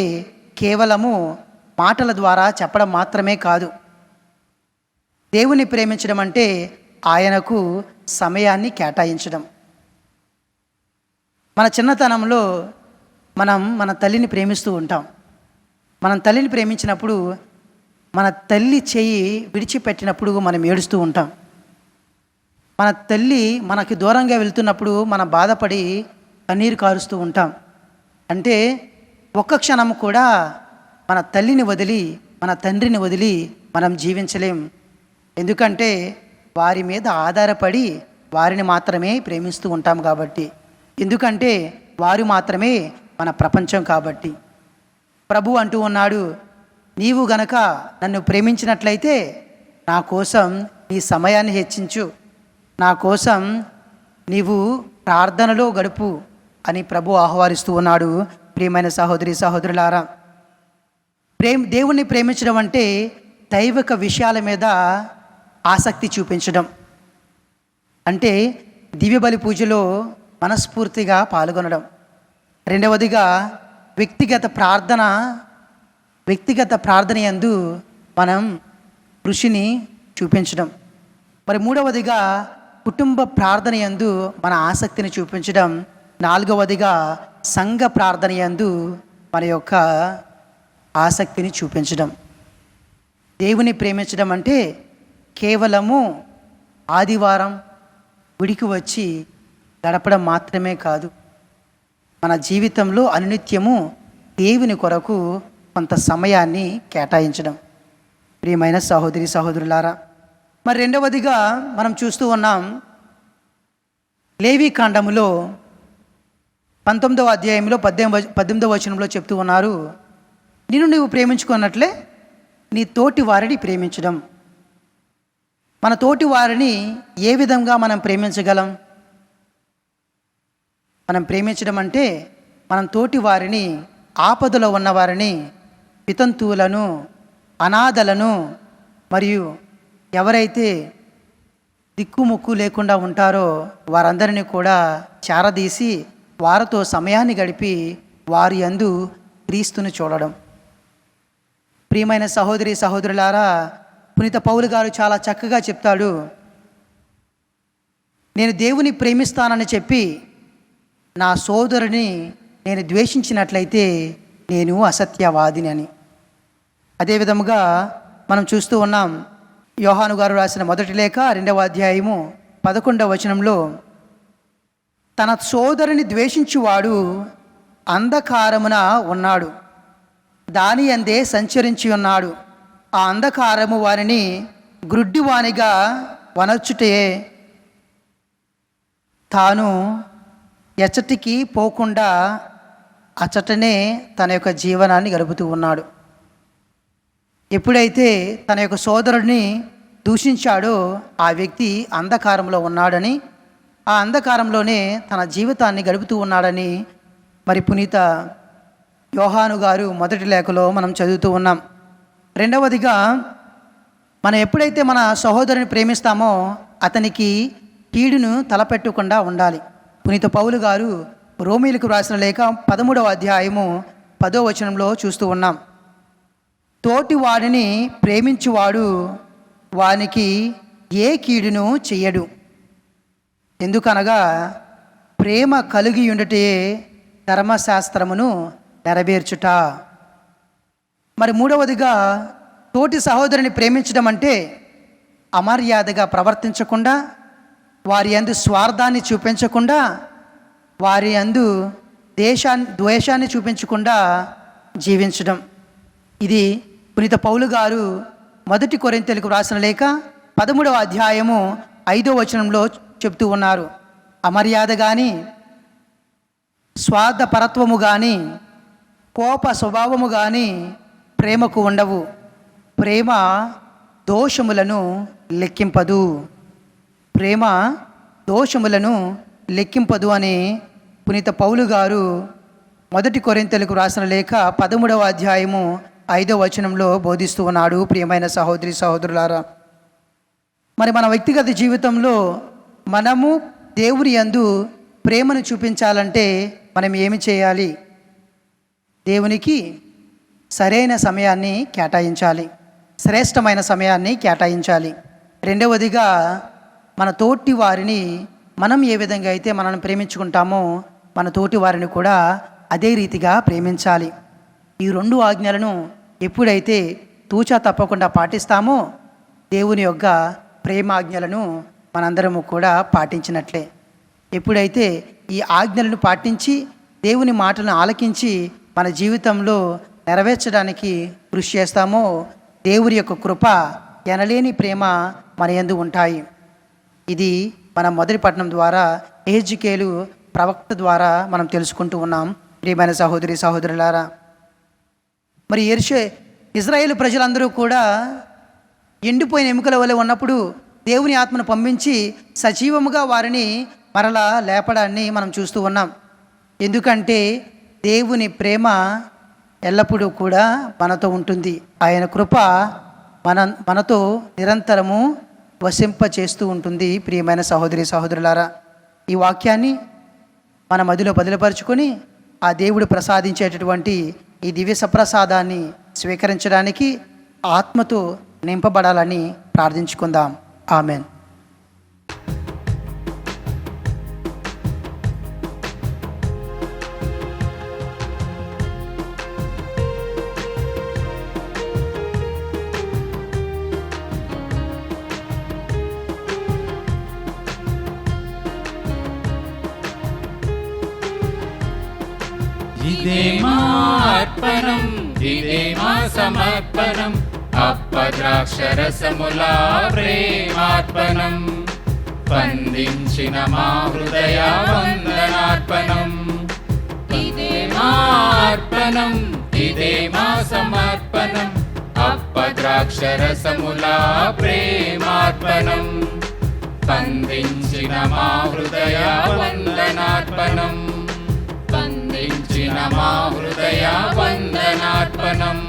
కేవలము మాటల ద్వారా చెప్పడం మాత్రమే కాదు. దేవుని ప్రేమించడం అంటే ఆయనకు సమయాన్ని కేటాయించడం. మన చిన్నతనంలో మనం మన తల్లిని ప్రేమిస్తూ ఉంటాం. మనం తల్లిని ప్రేమించినప్పుడు మన తల్లి చెయ్యి విడిచిపెట్టినప్పుడు మనం ఏడుస్తూ ఉంటాం. మన తల్లి మనకి దూరంగా వెళ్తున్నప్పుడు మనం బాధపడి కన్నీరు కారుస్తూ ఉంటాం. అంటే ఒక్క క్షణం కూడా మన తల్లిని వదిలి, మన తండ్రిని వదిలి మనం జీవించలేం. ఎందుకంటే వారి మీద ఆధారపడి వారిని మాత్రమే ప్రేమిస్తూ ఉంటాం కాబట్టి. ఎందుకంటే వారు మాత్రమే మన ప్రపంచం కాబట్టి. ప్రభు అంటూ ఉన్నాడు, నీవు గనక నన్ను ప్రేమించినట్లయితే నా కోసం నీ సమయాన్ని హెచ్చించు, నా కోసం నీవు ప్రార్థనలో గడుపు అని ప్రభు ఆహ్వానిస్తూ ఉన్నాడు. ప్రియమైన సహోదరి సహోదరులారా, దేవుణ్ణి ప్రేమించడం అంటే దైవిక విషయాల మీద ఆసక్తి చూపించడం. అంటే దివ్యబలి పూజలో మనస్ఫూర్తిగా పాల్గొనడం. రెండవదిగా వ్యక్తిగత ప్రార్థన యందు మనం కృషిని చూపించడం. మరి మూడవదిగా కుటుంబ ప్రార్థన యందు మన ఆసక్తిని చూపించడం. నాలుగవదిగా సంఘ ప్రార్థన యందు మన యొక్క ఆసక్తిని చూపించడం. దేవుని ప్రేమించడం అంటే కేవలము ఆదివారం గుడికి వచ్చి గడపడం మాత్రమే కాదు. మన జీవితంలో అనునిత్యము దేవుని కొరకు కొంత సమయాన్ని కేటాయించడం. ప్రియమైన సహోదరి సహోదరులారా, మరి రెండవదిగా మనం చూస్తూ ఉన్నాం, లేవీకాండములో 19వ అధ్యాయంలో 18వ వచనంలో చెప్తూ ఉన్నారు, నిన్ను నీవు ప్రేమించుకున్నట్లే నీ తోటి వారిని ప్రేమించడం. మన తోటి వారిని ఏ విధంగా మనం ప్రేమించగలం? మనం ప్రేమించడం అంటే మనం తోటి వారిని, ఆపదలో ఉన్నవారిని, వితంతువులను, అనాథలను, మరియు ఎవరైతే దిక్కుముక్కు లేకుండా ఉంటారో వారందరినీ కూడా చేరదీసి వారితో సమయాన్ని గడిపి వారి యందు క్రీస్తుని చూడడం. ప్రియమైన సహోదరి సహోదరులారా, పునీత పౌలు గారు చాలా చక్కగా చెప్తాడు, నేను దేవుని ప్రేమిస్తానని చెప్పి నా సోదరుని నేను ద్వేషించినట్లయితే నేను అసత్యవాదిని అని. అదేవిధముగా మనం చూస్తూ ఉన్నాం, యోహాను గారు రాసిన మొదటి లేఖ 2వ అధ్యాయము 11వ వచనంలో, తన సోదరుని ద్వేషించువాడు అంధకారమున ఉన్నాడు, దాని అందే సంచరించి ఉన్నాడు, ఆ అంధకారము వారిని గ్రుడ్డివానిగా వనర్చుటే తాను ఎచ్చటికి పోకుండా అచ్చటనే తన యొక్క జీవనాన్ని గడుపుతూ ఉన్నాడు. ఎప్పుడైతే తన యొక్క సోదరుడిని దూషించాడో ఆ వ్యక్తి అంధకారంలో ఉన్నాడని, ఆ అంధకారంలోనే తన జీవితాన్ని గడుపుతూ ఉన్నాడని మరి పునీత యోహాను గారు మొదటి లేఖలో మనం చదువుతూ ఉన్నాం. రెండవదిగా మనం ఎప్పుడైతే మన సహోదరుని ప్రేమిస్తామో అతనికి కీడును తలపెట్టకుండా ఉండాలి. పునీత పౌలు గారు రోమీలకు రాసిన లేఖ 13వ అధ్యాయము 10వ వచనంలో చూస్తూ ఉన్నాం, తోటి వాడిని ప్రేమించువాడు వానికి ఏ కీడును చెయ్యడు, ఎందుకనగా ప్రేమ కలిగి ఉండటే ధర్మశాస్త్రమును నెరవేర్చుట. మరి మూడవదిగా తోటి సహోదరుని ప్రేమించడం అంటే అమర్యాదగా ప్రవర్తించకుండా, వారి యందు స్వార్థాన్ని చూపించకుండా, వారి అందు ద్వేషాన్ని చూపించకుండా జీవించడం. ఇది పునీత పౌలు గారు 1 కొరింథీయులకు రాసిన లేఖ 13వ అధ్యాయము 5వ వచనంలో చెప్తూ ఉన్నారు. అమర్యాద కానీ, స్వార్థపరత్వము కానీ, కోప స్వభావము కానీ ప్రేమకు ఉండవు. ప్రేమ దోషములను లెక్కింపదు. ప్రేమ దోషములను లెక్కింపదు అని పునీత పౌలు గారు 1 కొరింథీయులకు రాసిన లేఖ 13వ అధ్యాయము 5వ వచనంలో బోధిస్తూ ఉన్నాడు. ప్రియమైన సహోదరి సహోదరులారా, మరి మన వ్యక్తిగత జీవితంలో మనము దేవుని యందు ప్రేమను చూపించాలంటే మనం ఏమి చేయాలి? దేవునికి సరైన సమయాన్ని కేటాయించాలి, శ్రేష్టమైన సమయాన్ని కేటాయించాలి. రెండవదిగా మన తోటి వారిని మనం ఏ విధంగా అయితే మనల్ని ప్రేమించుకుంటామో మన తోటి వారిని కూడా అదే రీతిగా ప్రేమించాలి. ఈ 2 ఆజ్ఞలను ఎప్పుడైతే తూచా తప్పకుండా పాటిస్తామో దేవుని యొక్క ప్రేమాజ్ఞలను మనందరము కూడా పాటించినట్లే. ఎప్పుడైతే ఈ ఆజ్ఞలను పాటించి దేవుని మాటలను ఆలకించి మన జీవితంలో నెరవేర్చడానికి కృషి చేస్తామో దేవుని యొక్క కృప, ఎనలేని ప్రేమ మన యందు ఉంటాయి. ఇది మన మొదటి పట్టణం ద్వారా ఎహెజ్కేలు ప్రవక్త ద్వారా మనం తెలుసుకుంటూ ఉన్నాం. ప్రియమైన సహోదరి సహోదరులారా, మరి ఇజ్రాయేలు ప్రజలందరూ కూడా ఎండిపోయిన ఎముకల వలె ఉన్నప్పుడు దేవుని ఆత్మను పంపించి సజీవముగా వారిని మరలా లేపడాన్ని మనం చూస్తూ ఉన్నాం. ఎందుకంటే దేవుని ప్రేమ ఎల్లప్పుడూ కూడా మనతో ఉంటుంది. ఆయన కృప మనతో నిరంతరము వసింప చేస్తూ ఉంటుంది. ప్రియమైన సహోదరి సహోదరులారా, ఈ వాక్యాన్ని మన మదిలో బదిలపరుచుకొని ఆ దేవుడు ప్రసాదించేటటువంటి ఈ దివ్య సప్రసాదాన్ని స్వీకరించడానికి ఆత్మతో నింపబడాలని ప్రార్థించుకుందాం. ఆమెన్. ఇదే మా అర్పణం, ఇదే మా సమర్పణం, అప్పద్రాక్షరసముల ప్రేమార్పణం, స్పందించిన మా హృదయ వందనార్పణం. ఇదే మా అర్పణం, ఇదే మా సమర్పణం, అప్పద్రాక్షరసముల ప్రేమార్పణం, స్పందించిన మా హృదయ వందనార్పణం, స్పందించిన మా హృదయ వందనార్పణం.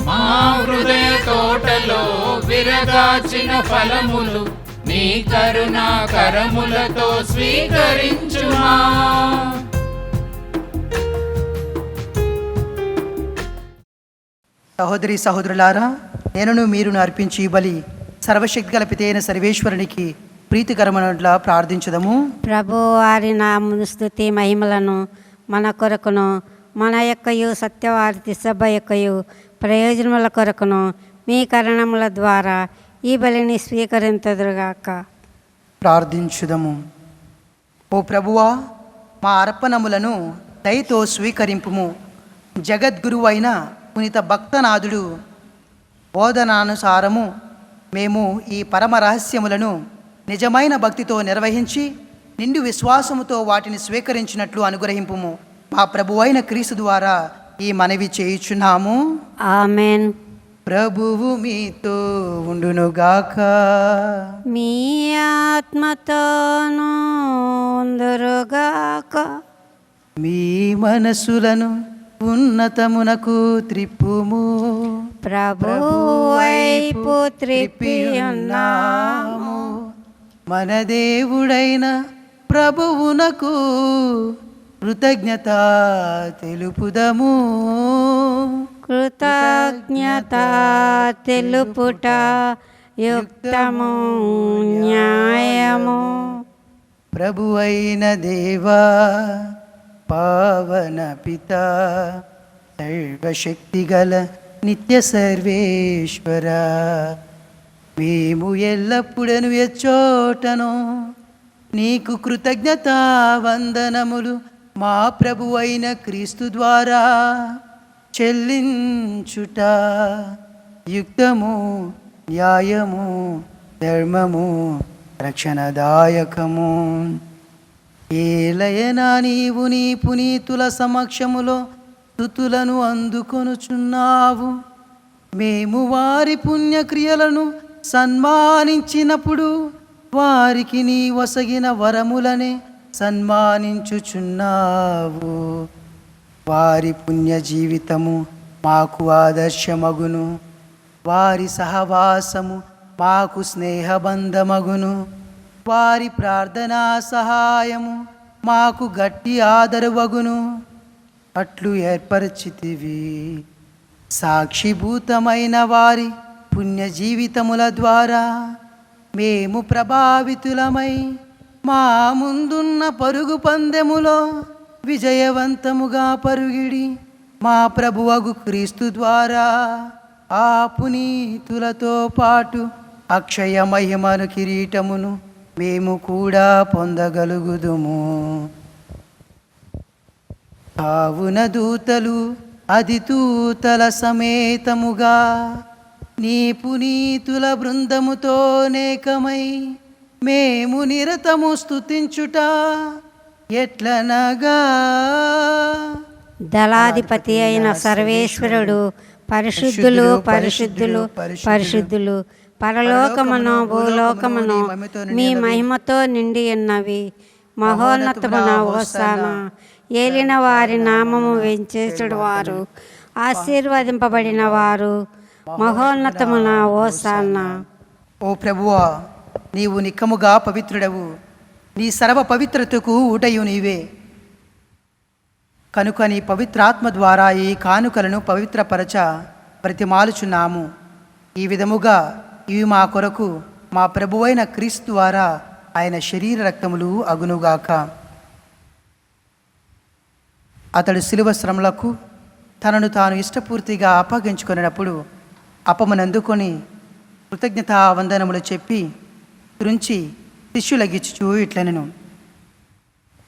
మా హృదయ తోటలో విరగాచిన ఫలములు నీ కరుణా కరములతో స్వీకరించుమా. సహోదరి సహోదరులారా, నేనును మీరును అర్పించి ఈ బలి సర్వశక్తి గల పితైన సర్వేశ్వరునికి ప్రీతికరమైనట్లా ప్రార్థించదము. ప్రభు వారి నామమును స్తుతి మహిమలను మన కొరకును మన యొక్కయు సత్యవారి సభ యొక్కయు ప్రయోజనముల కొరకును మీ కరణముల ద్వారా ఈ బలిని స్వీకరింతుదురుగాక. ప్రార్థించుదము. ఓ ప్రభువా, మా అర్పణములను దయతో స్వీకరింపుము. జగద్గురువు అయిన పునీత భక్తనాథుడు బోధనానుసారము మేము ఈ పరమ రహస్యములను నిజమైన భక్తితో నిర్వహించి నిండు విశ్వాసముతో వాటిని స్వీకరించినట్లు అనుగ్రహింపుము. మా ప్రభువైన క్రీస్తు ద్వారా ఈ మనవి చేయుచున్నాము. ఆమెన్. ప్రభువు మీతో ఉండునుగాక. మీ ఆత్మతోనూ ఉందురుగాక. మీ మనసులను ఉన్నతమునకు త్రిప్పుము. ప్రభువు వైపు త్రిప్పి ఉన్నాము. మన దేవుడైన ప్రభువునకు కృతజ్ఞత తెలుపుదము. కృతజ్ఞత తెలుపుట యుక్తము న్యాయము. ప్రభువైన దేవా, పావన పిత, సర్వశక్తిగల నిత్య సర్వేశ్వర, మేము ఎల్లప్పుడను ఎచ్చోటను నీకు కృతజ్ఞతా వందనములు మా ప్రభు అయిన క్రీస్తు ద్వారా చెల్లించుట యుక్తము, న్యాయము, ధర్మము, రక్షణదాయకము. ఏలయనా నీవు నీ పునీతుల సమక్షములో స్తుతులను అందుకొనుచున్నావు. మేము వారి పుణ్యక్రియలను సన్మానించినప్పుడు వారికి నీ వసగిన వరములనే సన్మానించుచున్నావు. వారి పుణ్య జీవితము మాకు ఆదర్శమగును, వారి సహవాసము మాకు స్నేహబంధమగును, వారి ప్రార్థనా సహాయము మాకు గట్టి ఆదరవగును. అట్లు ఏర్పరచితివి. సాక్షిభూతమైన వారి పుణ్య జీవితముల ద్వారా మేము ప్రభావితులమై మా ముందున్న పరుగు పందెములో విజయవంతముగా పరుగిడి మా ప్రభువగు క్రీస్తు ద్వారా ఆ పునీతులతో పాటు అక్షయ మహిమను కిరీటమును మేము కూడా పొందగలుగుదుము. కావున దూతలు అధిదూతల సమేతముగా నీ పునీతుల బృందముతో నేకమై మేము నిరతము స్తుతించుట ఎట్లనగా, దళాధిపతి అయిన సర్వేశ్వరుడు పరిశుద్ధులు పరిశుద్ధులు పరిశుద్ధులు, పరలోకమును భూలోకమును మీ మహిమతో నిండి ఉన్నవి. మహోన్నతమున హోసానా, ఏలిన వారి నామము వెంచేచుడు వారు, ఆశీర్వదింపబడిన వారు. మహోన్నతమున హోసానా. ఓ ప్రభువా, నీవు నిక్కముగా పవిత్రుడవు, నీ సర్వ పవిత్రతకు ఊటయు నీవే. కనుక నీ పవిత్రాత్మ ద్వారా ఈ కానుకలను పవిత్రపరచ ప్రతిమాలుచున్నాము. ఈ విధముగా ఇవి మా కొరకు మా ప్రభువైన క్రీస్తు ద్వారా ఆయన శరీర రక్తములు అగునుగాక. అతడు శిలువ శ్రమలకు తనను తాను ఇష్టపూర్తిగా అప్పగించుకున్నప్పుడు అపమునందుకొని కృతజ్ఞతా వందనములు చెప్పి త్రుంచి శిష్యులగిచ్చుచూ ఇట్లనెను,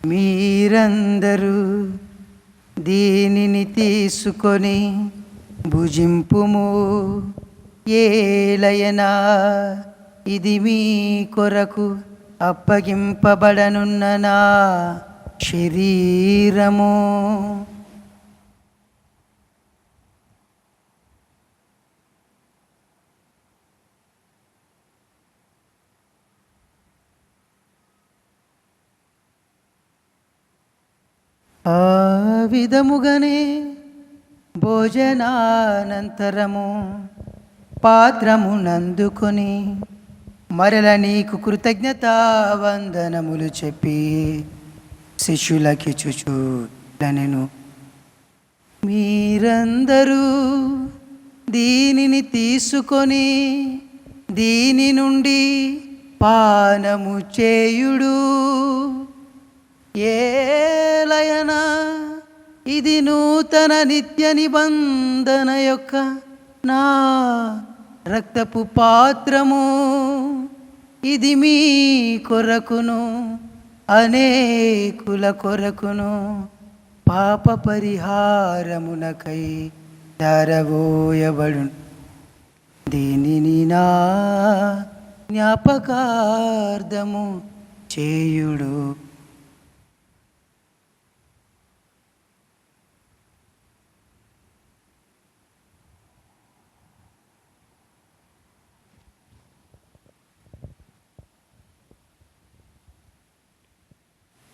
మీరందరూ దీనిని తీసుకొని భుజింపుము. ఏలయనా ఇది మీ కొరకు అప్పగింపబడనున్న నా శరీరము. ఆ విధముగానే భోజనానంతరము పాత్రమునందుకొని మరల నీకు కృతజ్ఞతా వందనములు చెప్పి శిష్యులకిచ్చుచూడనెను, మీరందరూ దీనిని తీసుకొని దీని నుండి పానము చేయుడు. ఏలయనా ఇది నూతన నిత్య నిబంధన యొక్క నా రక్తపు పాత్రము. ఇది మీ కొరకును అనేకుల కొరకును పాప పరిహారమునకై ధారవోయబడు. దీనిని నా జ్ఞాపకార్థము చేయుడు.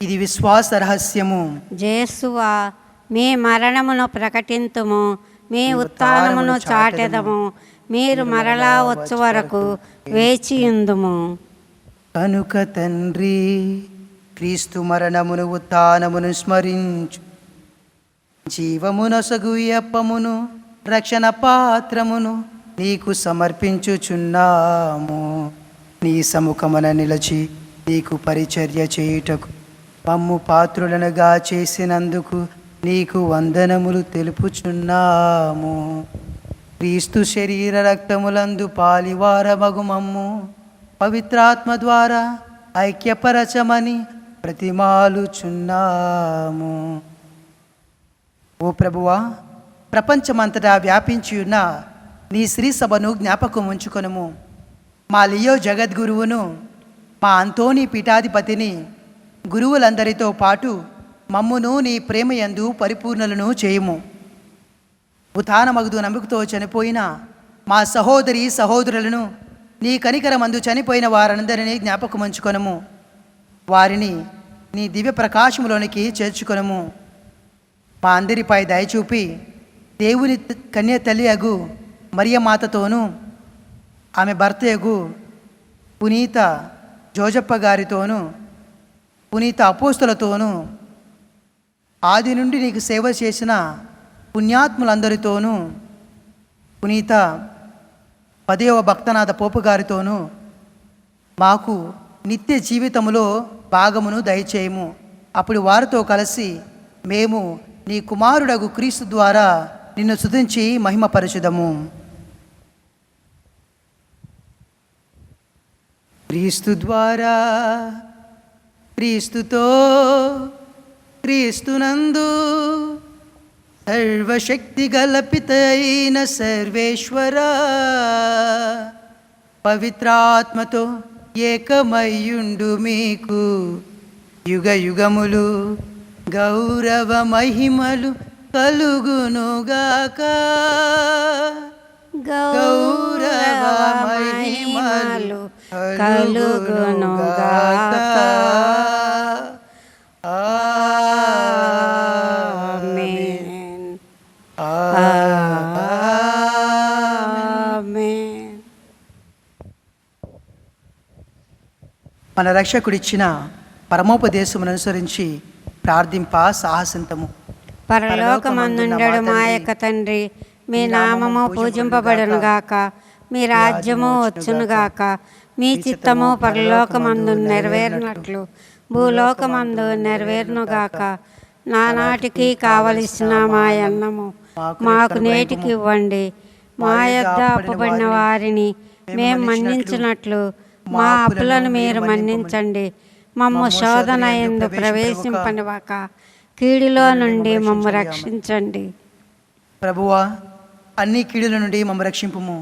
ఇది విశ్వాస రహస్యము. జేసువా, మీ మరణమును ప్రకటింతుము, మీ ఉత్థానమును చాటెదము. మీరు మరలా వచ్చు వరకు వేచియుందుము. కనుక తండ్రి, క్రీస్తు మరణమును ఉత్థానమును స్మరించు, జీవమునొసగు ఈ అప్పమును రక్షణ పాత్రమును నీకు సమర్పించుచున్నాము. నీ సముఖమున నిలచి నీకు పరిచర్య చేయుటకు మమ్ము పాత్రులనుగా చేసినందుకు నీకు వందనములు తెలుపుచున్నాము. క్రీస్తు శరీర రక్తములందు పాలివారమగు మమ్ము పవిత్రాత్మ ద్వారా ఐక్యపరచమని ప్రతిమాలుచున్నాము. ఓ ప్రభువా, ప్రపంచమంతటా వ్యాపించి ఉన్న నీ శ్రీ సభను జ్ఞాపకం ఉంచుకొనుము. మా లియో జగద్గురువును, మా అంతోని పీఠాధిపతిని, గురువులందరితో పాటు మమ్మును నీ ప్రేమయందు పరిపూర్ణులను చేయుము. ఉత్థానమగుదు నమ్మకతో చనిపోయిన మా సహోదరి సహోదరులను, నీ కనికరమందు చనిపోయిన వారందరినీ జ్ఞాపకం ఉంచుకొనుము. వారిని నీ దివ్య ప్రకాశములోనికి చేర్చుకొనుము. మా అందరిపై దయచూపి దేవుని కన్య తల్లి అగు మరియమాతతోనూ, ఆమె భర్త అగు పునీత జోజప్ప గారితోనూ, పునీత అపోస్తులతోనూ, ఆది నుండి నీకు సేవ చేసిన పుణ్యాత్ములందరితోనూ, పునీత 10వ భక్తనాథ పోపు గారితోనూ మాకు నిత్య జీవితములో భాగమును దయచేయము. అప్పుడు వారితో కలిసి మేము నీ కుమారుడగు క్రీస్తు ద్వారా నిన్ను స్తుతించి మహిమపరచుదము. క్రీస్తు ద్వారా, క్రీస్తుతో, క్రీస్తునందు సర్వశక్తి గలపిత అయిన సర్వేశ్వర పవిత్రాత్మతో ఏకమయ్యుండు మీకు యుగ యుగములు గౌరవ మహిమలు కలుగునుగాక. గౌరవ మహిమలు కలుగునుగాక. ఆమేన్. ఆమేన్. మన రక్షకుడిచ్చిన పరమోపదేశమును అనుసరించి ప్రార్థింప సాహసింతము. పరలోకమందుండడు మా యొక్క తండ్రి, మీ నామము పూజింపబడునుగాక, మీ రాజ్యము వచ్చునుగాక, మీ చిత్తము పరలోకమందు నెరవేరినట్లు భూలోకమందు నెరవేరునుగాక. నానాటికి కావలసిన మా అన్నము మాకు నేటికి ఇవ్వండి. మా యొద్ద అప్పుబడిన వారిని మేము మన్నించినట్లు మా అప్పులను మీరు మన్నించండి. మమ్ము శోధన యందు ప్రవేశింపనివ్వక కీడులో నుండి మమ్ము రక్షించండి. ప్రభువా, అన్ని కీడుల నుండి మమ్ము రక్షింపుము.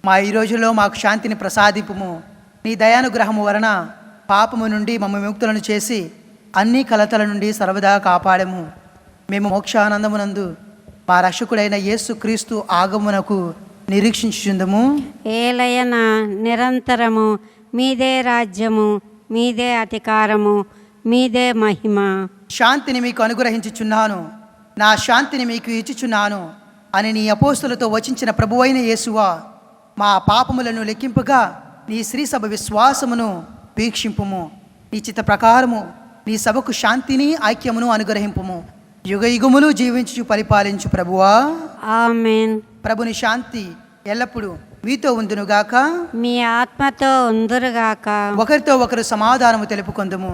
మా ఈ రోజుల్లో మాకు శాంతిని ప్రసాదింపుము. నీ దయానుగ్రహము వలన పాపము నుండి మమ్మ విముక్తులను చేసి అన్ని కలతల నుండి సర్వదా కాపాడము. మేము మోక్షానందమునందు మా రక్షకుడైన యేసు క్రీస్తు ఆగమునకు నిరీక్షించుచుందుము. ఏలయన నిరంతరము మీదే రాజ్యము, మీదే అధికారము, మీదే మహిమ. శాంతిని మీకు అనుగ్రహించుచున్నాను, నా శాంతిని మీకు ఇచ్చుచున్నాను అని నీ అపోస్తులతో వచించిన ప్రభువైన యేసువా, మా పాపములను లెక్కింపుగా నీ శ్రీసభ విశ్వాసమును వీక్షింపుము. నీ చిత్త ప్రకారము నీ సభకు శాంతిని ఐక్యమును అనుగ్రహింపుము. యుగ యుగములు జీవించు పరిపాలించు ప్రభువా. ఆమేన్. ప్రభుని శాంతి ఎల్లప్పుడూ మీతో ఉందునుగాక, మీ ఆత్మతో ఉందురుగాక. ఒకరితో ఒకరు సమాధానము తెలుపుకొందుము.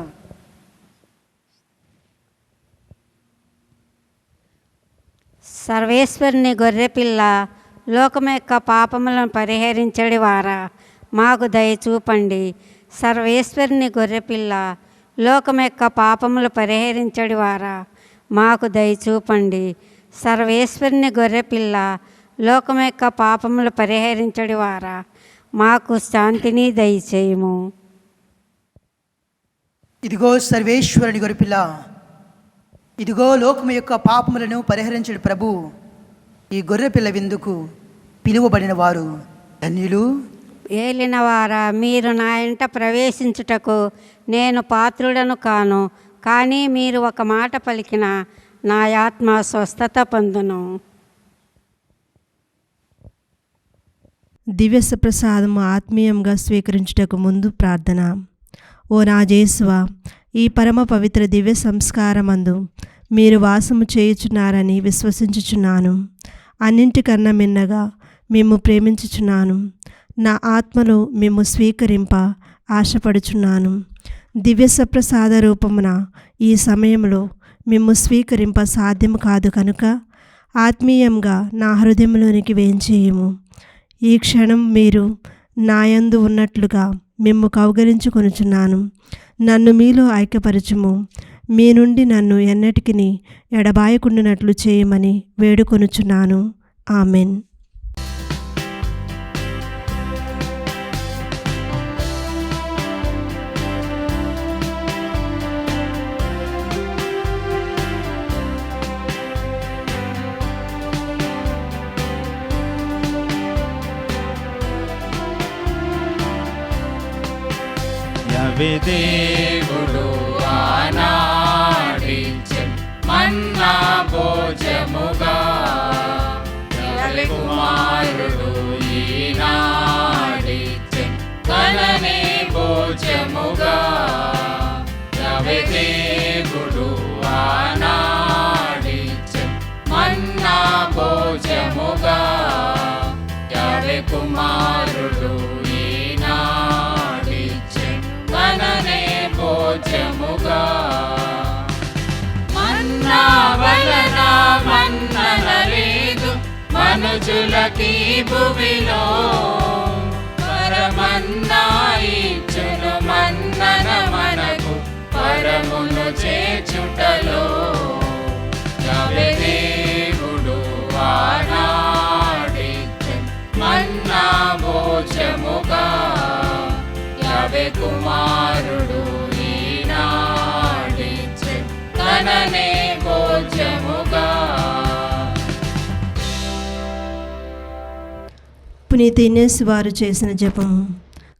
సర్వేశ్వరుని గొర్రెపిల్ల, లోకం యొక్క పాపములను పరిహరించడి వారా, మాకు దయ చూపండి. సర్వేశ్వరుని గొర్రెపిల్ల, లోకం యొక్క పాపములు పరిహరించడి వారా, మాకు దయ చూపండి. సర్వేశ్వరుని గొర్రెపిల్ల, లోకం యొక్క పాపములు పరిహరించడి వారా, మాకు శాంతిని దయచేయము. ఇదిగో సర్వేశ్వరుని గొర్రెపిల్ల, ఇదిగో లోకము యొక్క పాపములను పరిహరించడు ప్రభు. ఈ గొర్రెపిల్ల విందుకు పిలువబడిన వారు ధన్యులు. ఏలినవారా, మీరు నా ఇంట ప్రవేశించుటకు నేను పాత్రుడను కాను, కానీ మీరు ఒక మాట పలికిన నా ఆత్మ స్వస్థత పొందును. దివ్యస ప్రసాదము ఆత్మీయంగా స్వీకరించుటకు ముందు ప్రార్థన. ఓ నా యేసువా, ఈ పరమ పవిత్ర దివ్య సంస్కారమందు మీరు వాసము చేయుచున్నారని విశ్వసించుచున్నాను. అన్నింటికన్నా మిన్నగా మేము ప్రేమించుచున్నాను. నా ఆత్మలో మేము స్వీకరింప ఆశపడుచున్నాను. దివ్యస ప్రసాద రూపమున ఈ సమయంలో మేము స్వీకరింప సాధ్యము కాదు కనుక ఆత్మీయంగా నా హృదయంలోనికి వేంచేయము. ఈ క్షణం మీరు నాయందు ఉన్నట్లుగా మిమ్ము కౌగలించుకొనుచున్నాను. నన్ను మీలో ఐక్యపరచుము. మీ నుండి నన్ను ఎన్నటికిని ఎడబాయకుండానట్లు చేయమని వేడుకొనుచున్నాను. ఆమెన్. దేవుడు ఆనాడిచెన్ మన్నా భోజముగా, కుమారుడు ఈనాడిచెన్ కననే భోజముగా. దేవుడు ఆనాడిచెన్ మన్నా భోజముగా, కుమారుడు కననే భోజముగా. మన్నా వలన మన్నన లేదు మనుజులకి భువిలో, పరమన్నా ఇచ్చును మన్నన మనకు పరమును చేర్చుటలో. దేవుడు ఆనాడిచెన్ మన్నా భోజముగా, కుమారుడు ఈనాడిచెన్ కననే భోజముగా. పునీత ఇనేసు వారు చేసిన జపము.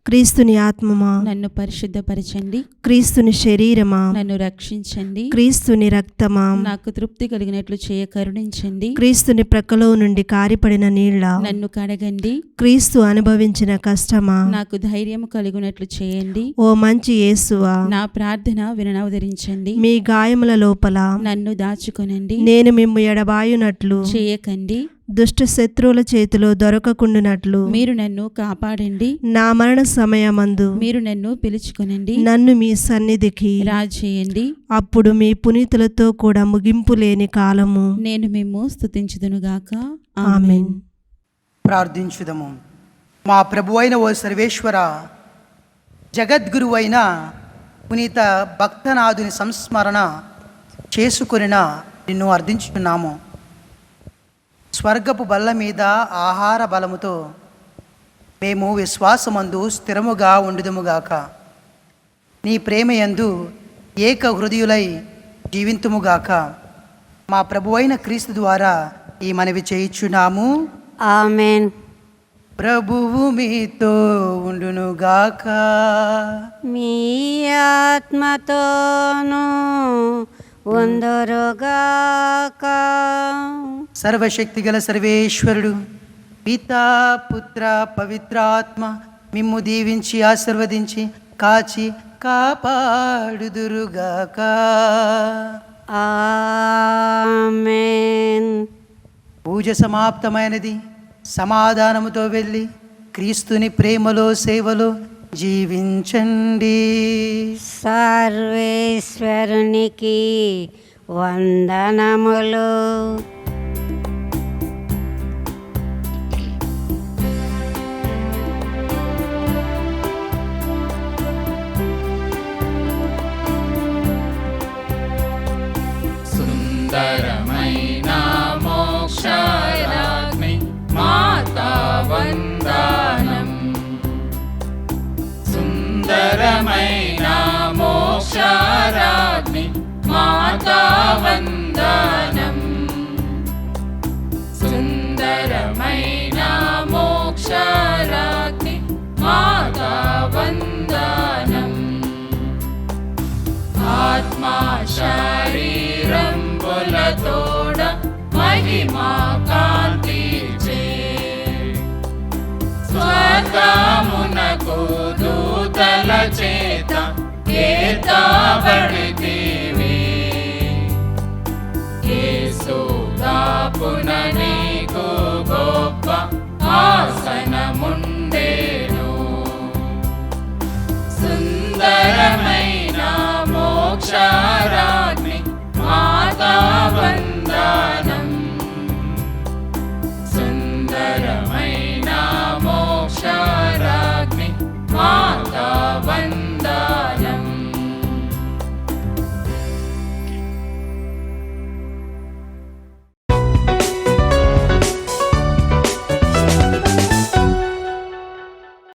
క్రీస్తుని ఆత్మమా నన్ను పరిశుద్ధపరచండి, క్రీస్తుని శరీరమా నన్ను రక్షించండి, క్రీస్తుని రక్తమా నాకు తృప్తి కలిగినట్లు చేయ కరుణించండి, క్రీస్తుని ప్రక్కలో నుండి కారిపడిన నీళ్ల నన్ను కడగండి, క్రీస్తు అనుభవించిన కష్టమా నాకు ధైర్యం కలిగినట్లు చేయండి. ఓ మంచి యేసువా నా ప్రార్థన వినవదరించండి, మీ గాయముల లోపల నన్ను దాచుకొనండి, నేను మిమ్ము ఎడబాయునట్లు చేయకండి, దుష్ట శత్రువుల చేతిలో దొరకకుండునట్లు మీరు నన్ను కాపాడండి, నా మరణ సమయమందు మీరు నన్ను పిలుచుకొనండి, నన్ను మీ సన్నిధికి రాజేయండి. అప్పుడు మీ పునీతులతో కూడా ముగింపు లేని కాలము నేను మిమ్ము స్తుతించుదునుగాక. ఆమేన్. ప్రార్థించుదము. మా ప్రభు అయిన ఓ సర్వేశ్వర, జగద్గురువైన పునీత భక్తనాథుని సంస్మరణ చేసుకొనిన నిన్ను అర్థించుతున్నాము. స్వర్గపు బల్ల మీద ఆహార బలముతో మేము విశ్వాసమందు స్థిరముగా ఉండుదుముగాక. నీ ప్రేమయందు ఏక హృదయులై జీవింతుముగాక. మా ప్రభువైన క్రీస్తు ద్వారా ఈ మనవి చేయుచున్నాము. ఆమెన్. ప్రభువు మీతో ఉండునుగాక. మీ ఆత్మతోనూ ఉందురుగాక. సర్వశక్తి గల సర్వేశ్వరుడు పితా పుత్ర పవిత్రాత్మ మిమ్ము దీవించి ఆశీర్వదించి కాచి కాపాడుదురుగాక. ఆమేన్. పూజ సమాప్తమైనది. సమాధానముతో వెళ్ళి క్రీస్తుని ప్రేమలో సేవలో జీవించండి. సర్వేశ్వరునికి వందనములు. సుందరమైన మోక్షరాజ్ఞి మాతా వందనం. సుందరమైన మోక్షరాజ్ఞి మాతా వందనం. సుందరమైన మోక్షరాజ్ఞి మాతా వందనం. ఆత్మా శరీరంబులతోడ మహిమా కాంతి చే స్వర్గమునకు దూతల చేత ఎత్తబడితివి. యేసు దాపున నీకు గొప్ప ఆసన